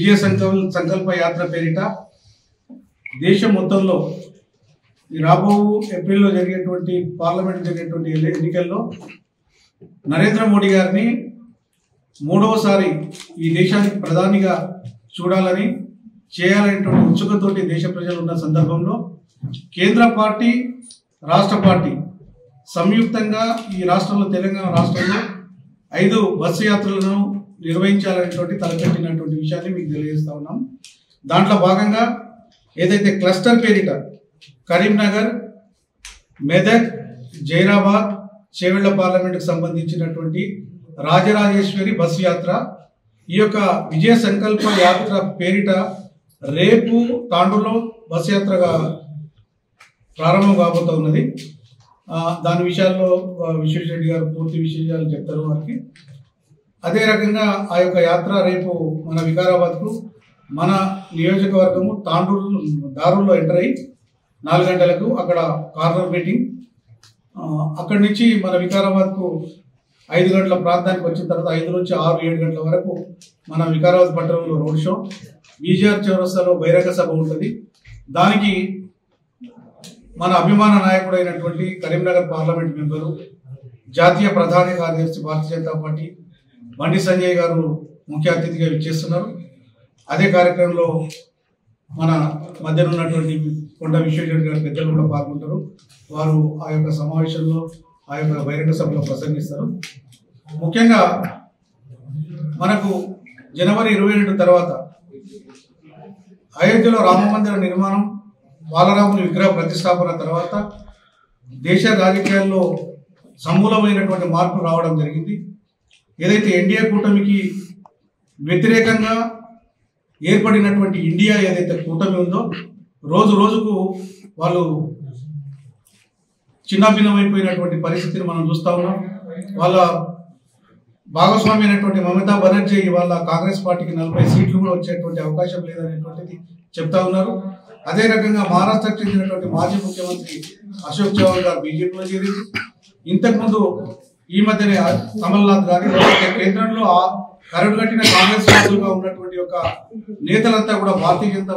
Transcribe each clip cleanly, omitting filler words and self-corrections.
విజయ సంకల్ప యాత్ర పేరిట దేశం మొత్తంలో ఈ రాబో ఏప్రిల్లో జరిగేటువంటి పార్లమెంట్ జరిగేటువంటి ఎన్నికల్లో నరేంద్ర మోడీ గారిని మూడవసారి ఈ దేశానికి ప్రధానిగా చూడాలని చేయాలనేటువంటి ఉత్సుకతోటి దేశ ప్రజలు ఉన్న సందర్భంలో కేంద్ర పార్టీ రాష్ట్ర పార్టీ సంయుక్తంగా ఈ రాష్ట్రంలో తెలంగాణ రాష్ట్రంలో 5 బస్సు యాత్రలను నిర్వహించాలనేటువంటి తలపెట్టినటువంటి విషయాన్ని మీకు తెలియజేస్తా ఉన్నాం. దాంట్లో భాగంగా ఏదైతే క్లస్టర్ పేరిట కరీంనగర్, మెదక్, జైరాబాద్, చేవెళ్ల పార్లమెంటుకు సంబంధించినటువంటి రాజరాజేశ్వరి బస్సు యాత్ర, ఈ యొక్క విజయ సంకల్ప యాత్ర పేరిట రేపు తాండూరులో బస్సు యాత్రగా ప్రారంభం కాబోతూ ఉన్నది. దాని విషయాల్లో విశ్వేశ్వరరెడ్డి గారు పూర్తి విషయాలు చెప్తారు వారికి. అదే రకంగా ఆ యొక్క యాత్ర రేపు మన వికారాబాద్కు మన నియోజకవర్గము తాండూరు దారుల్లో ఎంటర్ అయ్యి 4 గంటలకు అక్కడ కార్నర్ మీటింగ్, అక్కడి నుంచి మన వికారాబాద్కు 5 గంటల ప్రాంతానికి వచ్చిన తర్వాత 5 నుంచి 6, 7 గంటల వరకు మన వికారాబాద్ పట్టణంలో రోడ్ షో, బీజేఆర్ చౌరస్తాలో బహిరంగ సభ ఉంటుంది. దానికి మన అభిమాన నాయకుడు అయినటువంటి కరీంనగర్ పార్లమెంట్ మెంబరు, జాతీయ ప్రధాన కార్యదర్శి భారతీయ జనతా పార్టీ బండి సంజయ్ గారు ముఖ్య అతిథిగా విచ్చేస్తున్నారు. అదే కార్యక్రమంలో మన మధ్యన ఉన్నటువంటి కొండ విశ్వేశ్వరరెడ్డి గారు పెద్దలు కూడా పాల్గొంటారు. వారు ఆ యొక్క సమావేశంలో ఆ యొక్క బహిరంగ సభలో ప్రసంగిస్తారు. ముఖ్యంగా మనకు జనవరి 22 తర్వాత అయోధ్యలో రామ మందిర నిర్మాణం, బాలరాముని విగ్రహ ప్రతిష్టాపన తర్వాత దేశ రాజకీయాల్లో సమూలమైనటువంటి మార్పు రావడం జరిగింది. ఏదైతే ఎన్డీఏ కూటమికి వ్యతిరేకంగా ఏర్పడినటువంటి ఇండియా ఏదైతే కూటమి ఉందో రోజు రోజుకు వాళ్ళు చిన్నాభిన్నమైపోయినటువంటి పరిస్థితిని మనం చూస్తూ ఉన్నాం. వాళ్ళ భాగస్వామి అయినటువంటి మమతా బెనర్జీ వాళ్ళ కాంగ్రెస్ పార్టీకి 40 సీట్లు కూడా వచ్చేటువంటి అవకాశం లేదనేటువంటిది చెప్తా ఉన్నారు. అదే రకంగా మహారాష్ట్రకు చెందినటువంటి మాజీ ముఖ్యమంత్రి అశోక్ చవాన్ గారు బీజేపీలో చేరింది. ఇంతకుముందు ఈ మధ్యనే కమల్నాథ్ గారి కేంద్రంలో కరడు కట్టిన కాంగ్రెస్ పార్టీగా ఉన్నటువంటి యొక్క నేతలంతా కూడా భారతీయ జనతా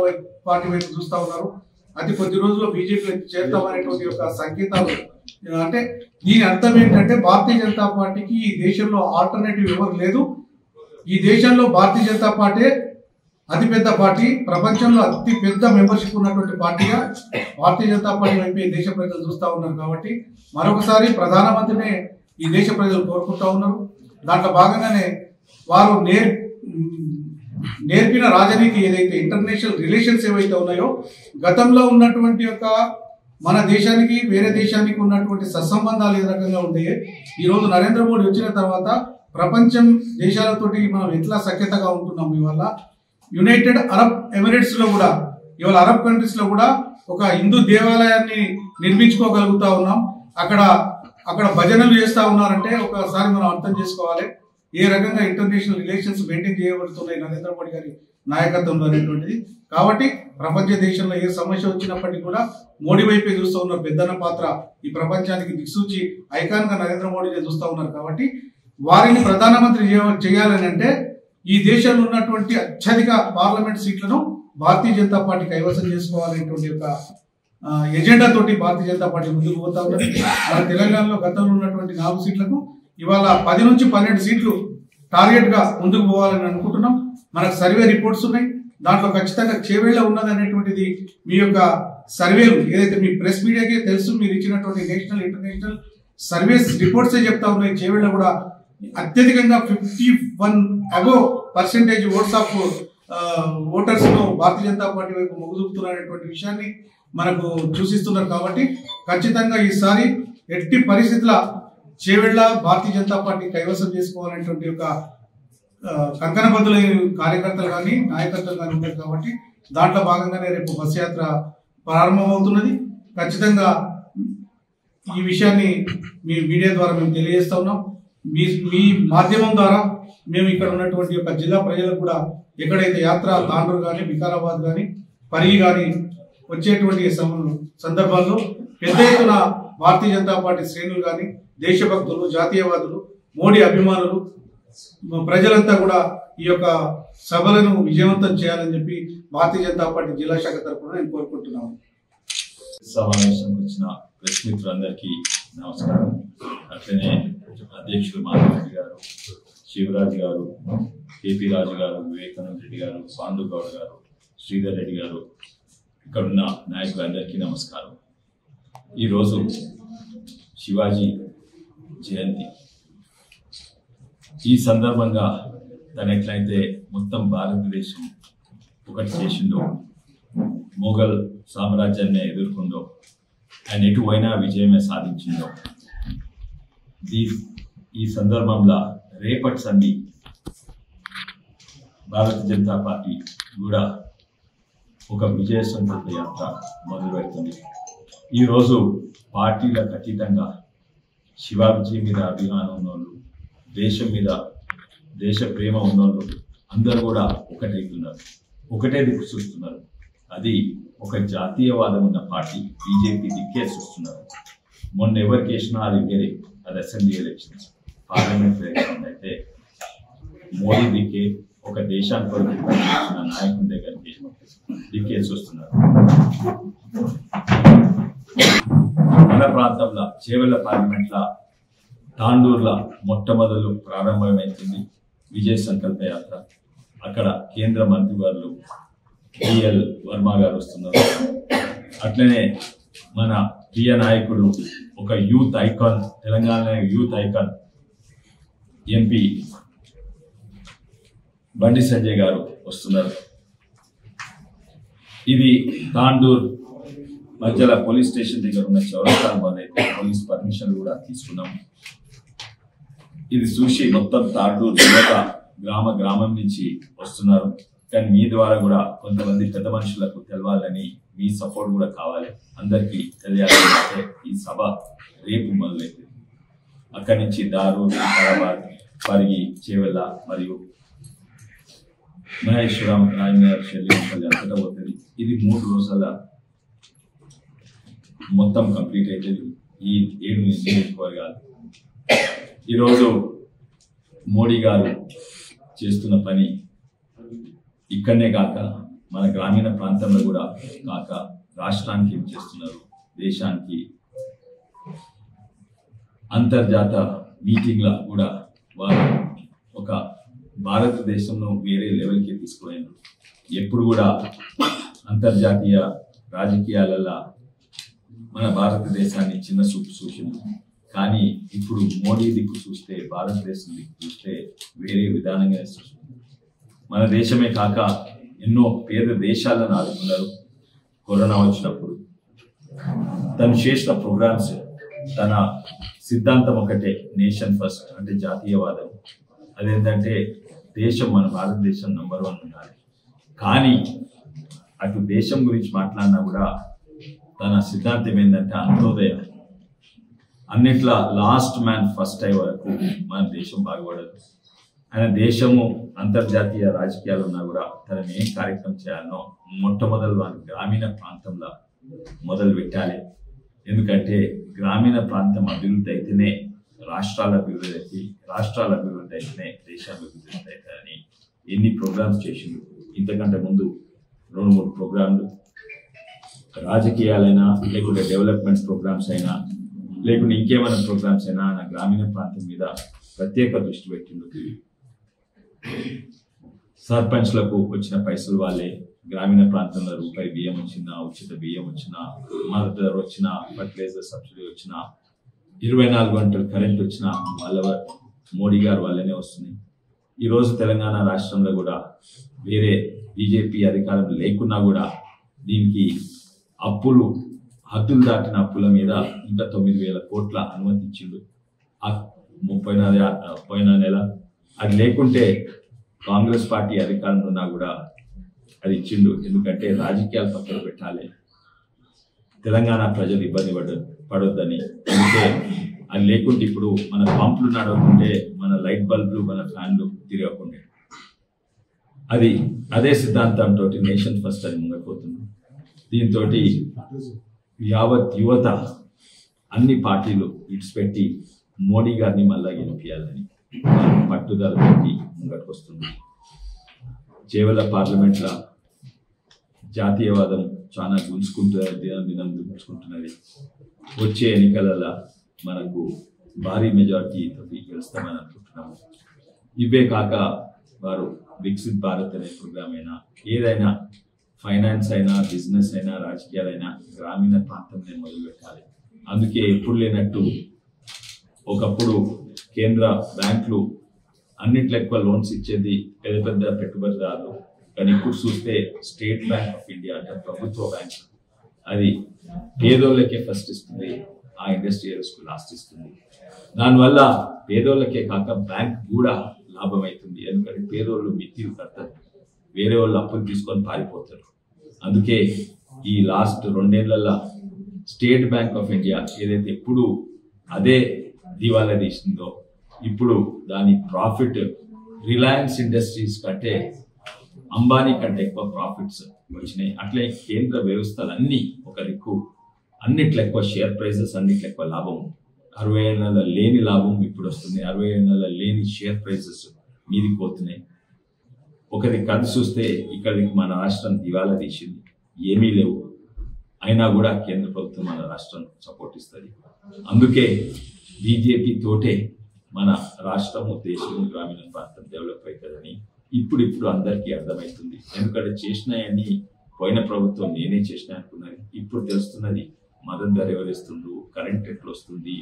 పార్టీ వైపు చూస్తా ఉన్నారు. అతి కొద్ది రోజుల్లో బీజేపీ చేరుతామనేటువంటి యొక్క సంకేతాలు. అంటే దీని అర్థం ఏంటంటే భారతీయ జనతా పార్టీకి ఈ దేశంలో ఆల్టర్నేటివ్ ఎవరు లేదు. ఈ దేశంలో భారతీయ జనతా పార్టీ అతిపెద్ద పార్టీ, ప్రపంచంలో అతి పెద్ద మెంబర్షిప్ ఉన్నటువంటి పార్టీగా భారతీయ జనతా పార్టీ వైపు దేశ ప్రజలు చూస్తూ ఉన్నారు. కాబట్టి మరొకసారి ప్రధానమంత్రినే ఈ దేశ ప్రజలు కోరుకుంటా ఉన్నారు. దాంట్లో భాగంగానే వారు నేర్పిన రాజనీతి ఏదైతే ఇంటర్నేషనల్ రిలేషన్స్ ఏవైతే ఉన్నాయో, గతంలో ఉన్నటువంటి యొక్క మన దేశానికి వేరే దేశానికి ఉన్నటువంటి సత్సంబంధాలు ఏ రకంగా ఉంటాయో ఈరోజు నరేంద్ర మోడీ వచ్చిన తర్వాత ప్రపంచం దేశాలతోటి మనం ఎట్లా సఖ్యతగా ఉంటున్నాం. ఇవాళ యునైటెడ్ అరబ్ ఎమిరేట్స్ లో కూడా, ఇవాళ అరబ్ కంట్రీస్ లో కూడా ఒక హిందూ దేవాలయాన్ని నిర్మించుకోగలుగుతా ఉన్నాం. అక్కడ భజనలు చేస్తా ఉన్నారంటే ఒకసారి మనం అర్థం చేసుకోవాలి ఏ రకంగా ఇంటర్నేషనల్ రిలేషన్స్ మెయింటైన్ చేయబడుతున్నాయి నరేంద్ర మోడీ గారి నాయకత్వంలో అనేటువంటిది. కాబట్టి ప్రపంచ దేశంలో ఏ సమస్య వచ్చినప్పటికీ కూడా మోడీ వైపే చూస్తూ ఉన్నారు. పెద్దన్న పాత్ర ఈ ప్రపంచానికి దిక్సూచి ఐకాన్ గా నరేంద్ర మోడీనే చూస్తూ ఉన్నారు. కాబట్టి వారిని ప్రధానమంత్రి చేయాలని అంటే ఈ దేశంలో ఉన్నటువంటి అత్యధిక పార్లమెంట్ సీట్లను భారతీయ జనతా పార్టీ కైవసం చేసుకోవాలనేటువంటి ఒక ఎజెండా తోటి భారతీయ జనతా పార్టీ ముందుకు పోతా ఉన్నది. మన తెలంగాణలో గతంలో ఉన్నటువంటి 4 సీట్లకు ఇవాళ 10 నుంచి 12 సీట్లు టార్గెట్ గా ముందుకు పోవాలని అనుకుంటున్నాం. మనకు సర్వే రిపోర్ట్స్ ఉన్నాయి. దాంట్లో ఖచ్చితంగా చేవేళ్ల ఉన్నది అనేటువంటిది మీ యొక్క సర్వేలు ఏదైతే మీ ప్రెస్ మీడియాకి తెలుసు, మీరు ఇచ్చినటువంటి నేషనల్ ఇంటర్నేషనల్ సర్వేస్ రిపోర్ట్సే చెప్తా ఉన్నాయి. చేవేళ్ల కూడా అత్యధికంగా 51% ఓట్స్ ఆఫ్ ఓటర్స్ ను భారతీయ జనతా పార్టీ వైపు మొగ్గు చూపుతున్నటువంటి విషయాన్ని మనకు సూచిస్తున్నారు. కాబట్టి ఖచ్చితంగా ఈసారి ఎట్టి పరిస్థితుల చేవేళ్ల భారతీయ జనతా పార్టీ కైవసం చేసుకోవాలనేటువంటి ఒక కంకణబద్దులైన కార్యకర్తలు కానీ నాయకత్వం కానీ ఉంటారు. కాబట్టి దాంట్లో భాగంగానే రేపు బస్ యాత్ర ప్రారంభమవుతున్నది. ఖచ్చితంగా ఈ విషయాన్ని మీ మీడియా ద్వారా మేము తెలియజేస్తా ఉన్నాం. మీ మాధ్యమం ద్వారా మేము ఇక్కడ ఉన్నటువంటి ఒక జిల్లా ప్రజలకు కూడా ఎక్కడైతే యాత్ర తాండూరు కానీ వికారాబాద్ కానీ పరిగి కానీ వచ్చేటువంటి సందర్భాల్లో పెద్ద ఎత్తున భారతీయ జనతా పార్టీ శ్రేణులు కానీ దేశభక్తులు, జాతీయవాదులు, మోడీ అభిమానులు ప్రజలంతా కూడా ఈ యొక్క సభలను విజయవంతం చేయాలని చెప్పి భారతీయ జనతా పార్టీ జిల్లా శాఖ తరఫున నేను కోరుకుంటున్నాను. సమావేశానికి వచ్చిన ప్రెస్ మిత్రులందరికీ నమస్కారం. అట్లనే అధ్యక్షులు మాధవరెడ్డి గారు, శివరాజ్ గారు, కేపీ రాజు గారు, వివేకానంద రెడ్డి గారు, పాండు గౌడ్ గారు, శ్రీధర్ రెడ్డి గారు, ఇక్కడున్న నాయకులందరికీ నమస్కారం. ఈరోజు శివాజీ జయంతి. ఈ సందర్భంగా తను ఎట్లయితే మొత్తం భారతదేశం ఒకటి చేసిండో, మొఘల్ సామ్రాజ్యాన్ని ఎదుర్కొందో, ఆయన ఎటువైనా విజయమే సాధించిందో, ఈ సందర్భంలో రేపటి సంధి భారతీయ జనతా పార్టీ కూడా ఒక విజయ సంకల్ప యాత్ర మొదలుపెడుతుంది. ఈరోజు పార్టీలకు అతీతంగా శివాజీ మీద అభిమానం ఉన్నోళ్ళు, దేశం మీద దేశ ప్రేమ ఉన్నోళ్ళు అందరూ కూడా ఒకటైతున్నారు, ఒకటే దిక్కు చూస్తున్నారు. అది ఒక జాతీయవాదం ఉన్న పార్టీ బీజేపీ దిక్కే చూస్తున్నారు. మొన్న ఎవరికి వేసినా అది వేరే, అది అసెంబ్లీ ఎలక్షన్స్, పార్లమెంట్ ఎలక్షన్ అయితే మోడీ దిక్కే, ఒక దేశానికి కొరకు పనిచేసిన నాయకుని దగ్గరికి దిక్కే చూస్తున్నారు. మన ప్రాంతంలో చేవెళ్ల పార్లమెంట్ల తాండూరులో మొట్టమొదలు ప్రారంభమైంది విజయ సంకల్ప యాత్ర. అక్కడ కేంద్ర మంత్రివర్యులు బిఎల్ వర్మ గారు వస్తున్నారు. అట్లనే మన ప్రియ నాయకుడు, ఒక youth icon, Telangana youth icon MP Bandi Sanjay గారు వస్తున్నారు. ఇది తాండూర్ మధ్యలో పోలీస్ స్టేషన్ దగ్గర ఉన్న చౌరస్తా అయితే పోలీస్ పర్మిషన్ కూడా తీసుకున్నాము. ఇది చూసి మొత్తం తాండూర్ యువత గ్రామం నుంచి వస్తున్నారు. కానీ మీ ద్వారా కూడా కొంతమంది పెద్ద మనుషులకు తెలవాలని, మీ సపోర్ట్ కూడా కావాలి, అందరికీ తెలియాలంటే ఈ సభ రేపు మొదలైంది. అక్కడి నుంచి దారు, హైదరాబాద్, పరిగి, చేవెళ్ళ మరియు మహేశ్వరం, రాజనగర్, షెల్లిపల్లి అంతటా పోతుంది. ఇది 3 రోజుల మొత్తం కంప్లీట్ అవుతుంది. ఈ 7 నియోజకవర్గాలు. ఈరోజు మోడీ గారు చేస్తున్న పని ఇక్కడనే కాక మన గ్రామీణ ప్రాంతంలో కూడా కాక రాష్ట్రానికి ఏం చేస్తున్నారు, దేశానికి అంతర్జాతీయ మీటింగ్ల కూడా వారు ఒక భారతదేశంలో వేరే లెవెల్కి తీసుకుపోయారు. ఎప్పుడు కూడా అంతర్జాతీయ రాజకీయాలలో మన భారతదేశాన్ని చిన్న చూపు చూసింది. కానీ ఇప్పుడు మోడీ దిక్కు చూస్తే, భారతదేశం దిక్కు చూస్తే వేరే విధానంగా చూస్తుంది. మన దేశమే కాక ఎన్నో పేద దేశాలను ఆదుకున్నారు. కరోనా వచ్చినప్పుడు తను చేసిన ప్రోగ్రామ్స్, తన సిద్ధాంతం ఒకటే, నేషన్ ఫస్ట్, అంటే జాతీయవాదం. అదేంటంటే దేశం, మన భారతదేశం నంబర్ 1 ఉండాలి. కానీ అటు దేశం గురించి మాట్లాడినా కూడా తన సిద్ధాంతం ఏంటంటే అంత్యోదయం. అన్నిట్లా లాస్ట్ మ్యాన్ ఫస్ట్ అయ్యే వరకు మన దేశం బాగుపడదు. ఆయన దేశము అంతర్జాతీయ రాజకీయాలు ఉన్నా కూడా తనని ఏం కార్యక్రమం చేయాలనో మొట్టమొదలు వారి గ్రామీణ ప్రాంతంలో మొదలు పెట్టాలి. ఎందుకంటే గ్రామీణ ప్రాంతం అభివృద్ధి అయితేనే రాష్ట్రాల అభివృద్ధి అయితే, రాష్ట్రాల అభివృద్ధి అయితేనే దేశాల అభివృద్ధి అవుతాయని ఎన్ని ప్రోగ్రామ్స్ చేసిండు. ఇంతకంటే ముందు 2-3 ప్రోగ్రాంలు, రాజకీయాలైనా లేకుంటే డెవలప్మెంట్ ప్రోగ్రామ్స్ అయినా లేకుంటే ఇంకేమైనా ప్రోగ్రామ్స్ అయినా నా గ్రామీణ ప్రాంతం మీద ప్రత్యేక దృష్టి పెట్టిండు. సర్పంచ్లకు వచ్చిన పైసలు వాళ్ళే, గ్రామీణ ప్రాంతంలో రూపాయి బియ్యం వచ్చినా, ఉచిత బియ్యం వచ్చినా, మద్దతు ధర వచ్చినా, ఫర్టిలైజర్ సబ్సిడీ వచ్చినా, 24 గంటలు కరెంట్ వచ్చినా వాళ్ళ మోడీ గారు వాళ్ళనే వస్తున్నాయి. ఈరోజు తెలంగాణ రాష్ట్రంలో కూడా వేరే బీజేపీ అధికారం లేకున్నా కూడా దీనికి అప్పులు, హద్దులు దాటిన అప్పుల మీద ఇంకా 9,000 కోట్ల అనుమతించిండు పోయిన నెల. అది లేకుంటే కాంగ్రెస్ పార్టీ అధికారంలో ఉన్నా కూడా అది ఇచ్చిండు. ఎందుకంటే రాజకీయాలు పక్కన పెట్టాలి, తెలంగాణ ప్రజలు ఇబ్బంది పడొద్దని. అందుకే అది లేకుంటే ఇప్పుడు మన పంపులు నడవకుంటే, మన లైట్ బల్బులు, మన ఫ్యాన్లు తిరగకుండే. అదే సిద్ధాంతంతో నేషన్ ఫస్ట్ అని ముంగపోతుంది. దీంతో యావత్ యువత అన్ని పార్టీలు ఇడిచిపెట్టి మోడీ గారిని మళ్ళా గెలిపించాలని పట్టుదల పెట్టి ముంగట్టుకొస్తుంది. చేవల పార్లమెంట్ల జాతీయవాదం చాలా గుంజుకుంటున్నది. వచ్చే ఎన్నికలలో మనకు భారీ మెజార్టీతో గెలుస్తామని అనుకుంటున్నాము. ఇవే కాక వారు వికసిత్ భారత్ అనే ప్రోగ్రామ్ అయినా, ఏదైనా ఫైనాన్స్ అయినా, బిజినెస్ అయినా, రాజకీయాలైనా గ్రామీణ ప్రాంతంలో మొదలుపెట్టాలి. అందుకే ఎప్పుడు లేనట్టు ఒకప్పుడు కేంద్ర బ్యాంకులు అన్నిట్లో ఎక్కువ లోన్స్ ఇచ్చేది పెద్ద పెద్ద పెట్టుబడిదారులు. కానీ ఇప్పుడు చూస్తే స్టేట్ బ్యాంక్ ఆఫ్ ఇండియా అంటే ప్రభుత్వ బ్యాంక్, అది పేదోళ్ళకే ఫస్ట్ ఇస్తుంది, ఆ ఇండస్ట్రియల్స్కు లాస్ట్ ఇస్తుంది. దానివల్ల పేదోళ్ళకే కాక బ్యాంక్ కూడా లాభం అవుతుంది. ఎందుకంటే పేదోళ్ళు మిత్తిలు కడతారు, వేరే వాళ్ళు అప్పులు తీసుకొని పారిపోతారు. అందుకే ఈ లాస్ట్ 2 ఏళ్లలో స్టేట్ బ్యాంక్ ఆఫ్ ఇండియా ఏదైతే ఎప్పుడు అదే దివాలా తీసిందో, ఇప్పుడు దాని ప్రాఫిట్ రిలయన్స్ ఇండస్ట్రీస్ కంటే, అంబానీ కంటే ఎక్కువ ప్రాఫిట్స్ వచ్చినాయి. అట్లే కేంద్ర వ్యవస్థలన్నీ ఒక దిక్కు, అన్నిట్లో ఎక్కువ షేర్ ప్రైజెస్, అన్నిట్లో ఎక్కువ లాభం. 60 ఏళ్ళ లేని లాభం ఇప్పుడు వస్తుంది, 60 ఏళ్ళ లేని షేర్ ప్రైజెస్ మీదికి పోతున్నాయి. ఒకరి కథ చూస్తే ఇక్కడికి మన రాష్ట్రం దివాలా తీసింది, ఏమీ లేవు. అయినా కూడా కేంద్ర ప్రభుత్వం మన రాష్ట్రం సపోర్ట్ ఇస్తుంది. అందుకే బీజేపీ తోటే మన రాష్ట్రము, దేశము, గ్రామీణ ప్రాంతం డెవలప్ అవుతుందని ఇప్పుడు అందరికీ అర్థమవుతుంది. ఎందుకంటే చేసినాయని పోయిన ప్రభుత్వం నేనే చేసిన అనుకున్నది, ఇప్పుడు తెలుస్తున్నది. మద్దతు ధర ఎవరు ఇస్తుండ్రు, కరెంట్ ఎట్లా వస్తుంది,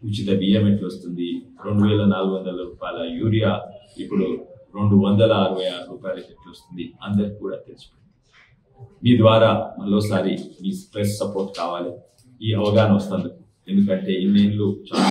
ఉచిత బియ్యం ఎట్లా వస్తుంది, 2400 రూపాయల యూరియా ఇప్పుడు 266 రూపాయలకి ఎట్లా వస్తుంది, అందరికి కూడా తెలిసిపోయింది. మీ ద్వారా మరోసారి మీ ప్రెస్ సపోర్ట్ కావాలి, ఈ అవగాహన వస్తుంది. ఎందుకంటే ఇన్నేళ్ళు చాలా